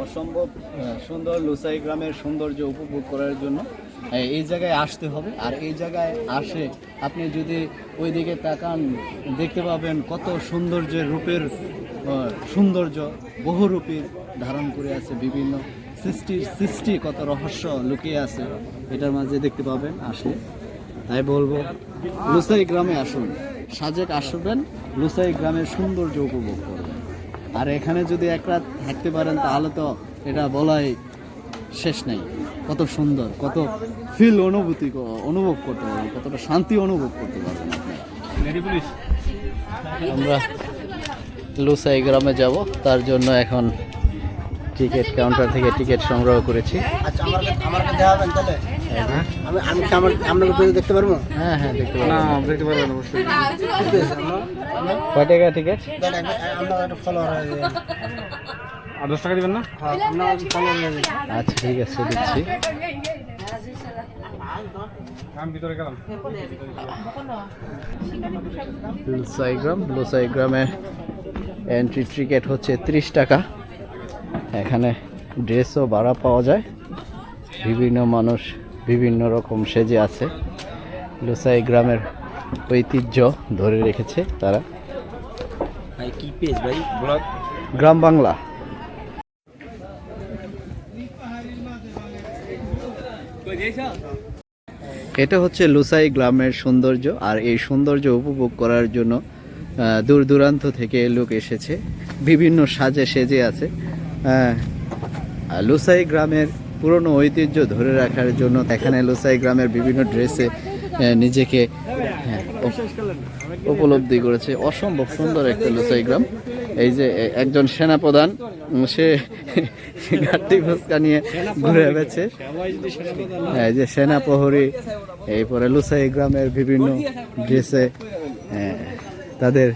অসম্ভব সুন্দর লুসাই গ্রামের সৌন্দর্য উপভোগ করার জন্য এই জায়গায় আসতে হবে। আর এই জায়গায় আসে আপনি যদি ওইদিকে তাকান দেখতে পাবেন কত সৌন্দর্যের রূপের সৌন্দর্য বহুরূপী ধারণ করে আছে, বিভিন্ন সৃষ্টি কত রহস্য লুকিয়ে আছে এটার মাঝে দেখতে পাবেন আসলে। তাই বলবো লুসাই গ্রামে আসুন, সাজেক আসবেন, লুসাই গ্রামের সৌন্দর্য উপভোগ করবেন। আর এখানে যদি এক রাত থাকতে পারেন তাহলে তো এটা বলাই শেষ নাই, কত সুন্দর, কত অনুভব করতে পারবেন, কতটা শান্তি অনুভব করতে পারবেন আপনি। আমরা লুসাই গ্রামে যাব, তার জন্য এখন টিকিট কাউন্টার থেকে টিকিট সংগ্রহ করেছি। আচ্ছা, আমার দেখাবেন তাহলে? আমি দেখতে পারবো? হ্যাঁ হ্যাঁ দেখতে পারবো। না দেখতে পারবেন অবশ্যই। কয় টাকা টিকিট? আর 10 টাকা দিবেন না? আচ্ছা ঠিক আছে দিচ্ছি। আমি ভিতরে গেলাম। লুসাই গ্রামে এন্ট্রি টিকিট হচ্ছে 30 টাকা। এখানে ড্রেসও ভাড়া পাওয়া যায়, বিভিন্ন মানুষ বিভিন্ন রকম সেজে আছে। লুসাই গ্রামের ঐতিহ্য ধরে রেখেছে তারা। কি পেজ ভাই? ব্লগ গ্রাম বাংলা। এটা হচ্ছে লুসাই গ্রামের সৌন্দর্য। আর এই সৌন্দর্য উপভোগ করার জন্য দূর দূরান্ত থেকে লোক এসেছে, বিভিন্ন সাজে সেজে আছে। লুসাই গ্রামের পুরনো ঐতিহ্য ধরে রাখার জন্য এখানে লুসাই গ্রামের বিভিন্ন ড্রেসে নিজেকে উপলব্ধি করেছে। অসম্ভব সুন্দর একটা লুসাই গ্রাম। এই যে একজন সেনাপ্রধান, সে ঘাটতি ফুচকা নিয়ে ঘুরে বেড়াচ্ছে। এই যে সেনা প্রহরী, এরপরে লুসাই গ্রামের বিভিন্ন ড্রেসে তাদের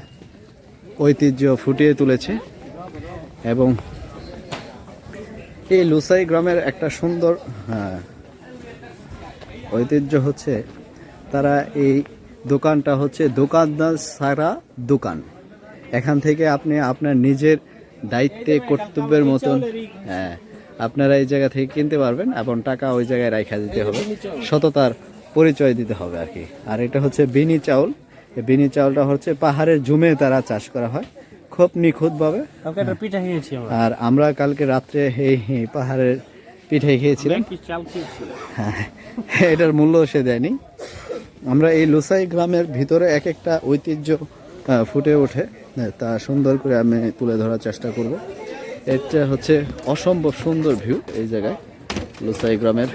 ঐতিহ্য ফুটিয়ে তুলেছে। এবং এই লুসাই গ্রামের একটা সুন্দর ঐতিহ্য হচ্ছে তারা এই দোকানটা হচ্ছে দোকানদার সারা দোকান। এখান থেকে আপনি আপনার নিজের দায়িত্বে কর্তব্যের মতন আপনারা এই জায়গা থেকে কিনতে পারবেন এবং টাকা ওই জায়গায় রাখা দিতে হবে, সততার পরিচয় দিতে হবে আর কি। আর এটা হচ্ছে বিনি চাউল। এই বিনি চাউলটা হচ্ছে পাহাড়ের জমে তারা চাষ করা হয় খুব নিখুঁতভাবে। আর আমরা কালকে রাত্রে এই পাহাড়ের পিঠে খেয়েছিলাম। হ্যাঁ, এটার মূল্য সে দেয়নি। আমরা এই লুসাই গ্রামের ভিতরে এক একটা ঐতিহ্য ফুটে ওঠে, তা সুন্দর করে আমি তুলে ধরার চেষ্টা করব। এটা হচ্ছে অসম্ভব সুন্দর ভিউ এই জায়গায় লুসাই গ্রামের।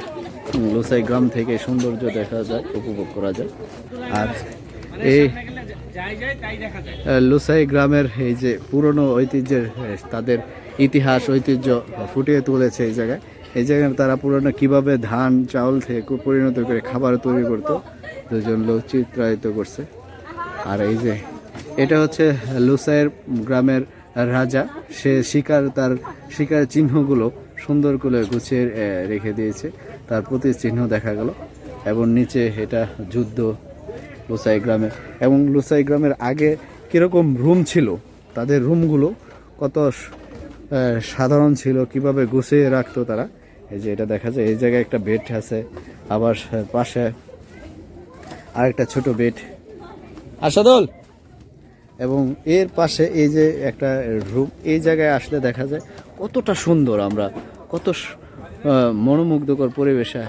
লুসাই গ্রাম থেকে সৌন্দর্য দেখা যায়, উপভোগ করা যায়। আর এই লুসাই গ্রামের এই যে পুরনো ঐতিহ্যের তাদের ইতিহাস ঐতিহ্য ফুটিয়ে তুলেছে এই জায়গায়। এই জায়গায় তারা পুরনো কিভাবে ধান চাউল থেকে পরিণত করে খাবার তৈরি করতো, দুজন লোক চিত্রায়িত করছে। আর এই যে এটা হচ্ছে লুসাইয়ের গ্রামের রাজা, সে তার শিকার চিহ্নগুলো সুন্দর করে গুছিয়ে রেখে দিয়েছে, তার প্রতি চিহ্ন দেখা গেল। এবং নিচে এটা যুদ্ধ লুসাই গ্রামে। এবং লুসাই গ্রামের আগে কীরকম রুম ছিল, তাদের রুমগুলো কত সাধারণ ছিল, কিভাবে গুছিয়ে রাখতো তারা। এই যে এটা দেখা যায়, এই জায়গায় একটা বেড আছে, আবার পাশে আরেকটা ছোট বেড আসাদল। এবং এর পাশে এই যে একটা রুম, এই জায়গায় আসলে দেখা যায় কতটা সুন্দর, আমরা কত মনোমুগ্ধকর পরিবেশে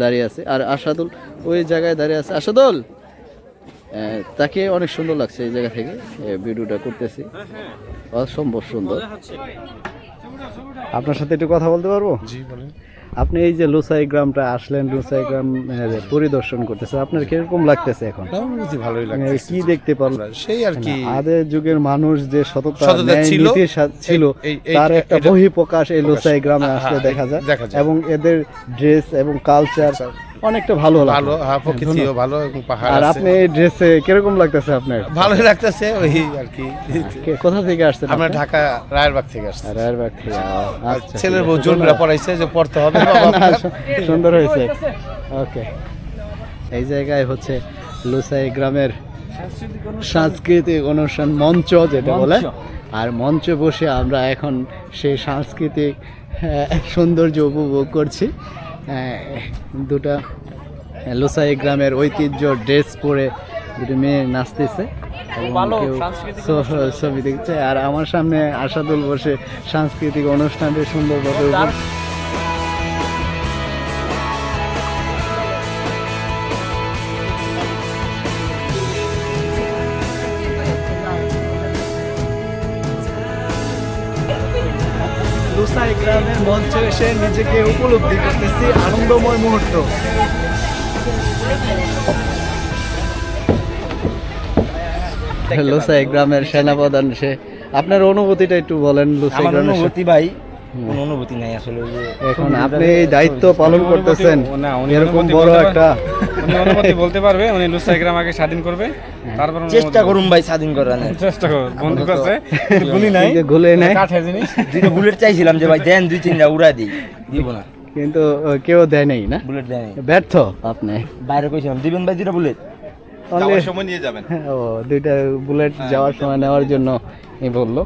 দাঁড়িয়ে আছে। আর আসাদুল ওই জায়গায় দাঁড়িয়ে আছে। আসাদুল, তাকে অনেক সুন্দর লাগছে এই জায়গা থেকে ভিডিওটা করতেছি, অসম্ভব সুন্দর। আপনার সাথে একটু কথা বলতে পারবো? জি বলেন। আপনি এই যে লুসাই গ্রামটা আসলেন, লুসাই গ্রাম পরিদর্শন করতেছে, আপনার কিরকম লাগতেছে এখন? ভালোই লাগছে। কি দেখতে পারলেন? সেই আর কি, আদের যুগের মানুষ যে সততা ছিল তার একটা বহিঃপ্রকাশ এই লুসাই গ্রামে আসলে দেখা যায়। এবং এদের ড্রেস এবং কালচার অনেকটা ভালো লাগে। প্রকৃতিও ভালো এবং পাহাড়। আর আপনি এই ড্রেসে কিরকম লাগতেছে আপনার? ভালোই লাগতেছে ওই আর কি। কোথা থেকে আসছেন? আমরা ঢাকা রায়েরবাগ থেকে আসছি। রায়েরবাগ থেকে। আচ্ছা, ছেলের বউ জোর করে পড়াইছে যে পড়তে হবে। সুন্দর হয়েছে। ওকে, এই জায়গায় হচ্ছে লুসাই গ্রামের সাংস্কৃতিক অনুষ্ঠান মঞ্চ যেটা বলে, আর মঞ্চে বসে আমরা এখন সেই সাংস্কৃতিক সৌন্দর্য উপভোগ করছি। দুটা লোসাই গ্রামের ঐতিহ্য ড্রেস পরে দুটো মেয়ে নাচতেছে এবং কেউ ছবি দেখছে। আর আমার সামনে আশাদুল বসে সাংস্কৃতিক অনুষ্ঠানের সুন্দরভাবে লোসাই গ্রামের মঞ্চে এসে নিজেকে উপলব্ধি করতেছি, আনন্দময় মুহূর্ত। লোসাই গ্রামের সেনাপ্রধান সে, আপনার অনুভূতিটা একটু বলেন। লোসাই আমার গ্রামের অনুভূতি ভাই কোনো অনুভূতি নাই আসলে। ওই যে এখন আপনি এই দায়িত্ব পালন করতেছেন, না, উনি এরকম অনুমতি বড় বলতে একটা উনি অনুমতি বলতে পারবে, উনি লুসাই গ্রাম আগে স্বাধীন করবে, তারপর উনি চেষ্টা করুন ভাই স্বাধীন করার। চেষ্টা করুন। বন্ধু কাছে গুলি নাই, এই যে গুলে নেয়, কাঠের জিনিস। দুটো বুলেট চাইছিলাম যে ভাই দেন, 2-3টা উড়া দিই, দিব না, কিন্তু কেউ দেয় নাই না, বুলেট দেয়নি। ব্যর্থ আপনি। বাইরে কইছিলাম দিবেন ভাই 2টা বুলেট, Only- ও দুইটা বুলেট যাওয়ার সময় নেওয়ার জন্য বললো।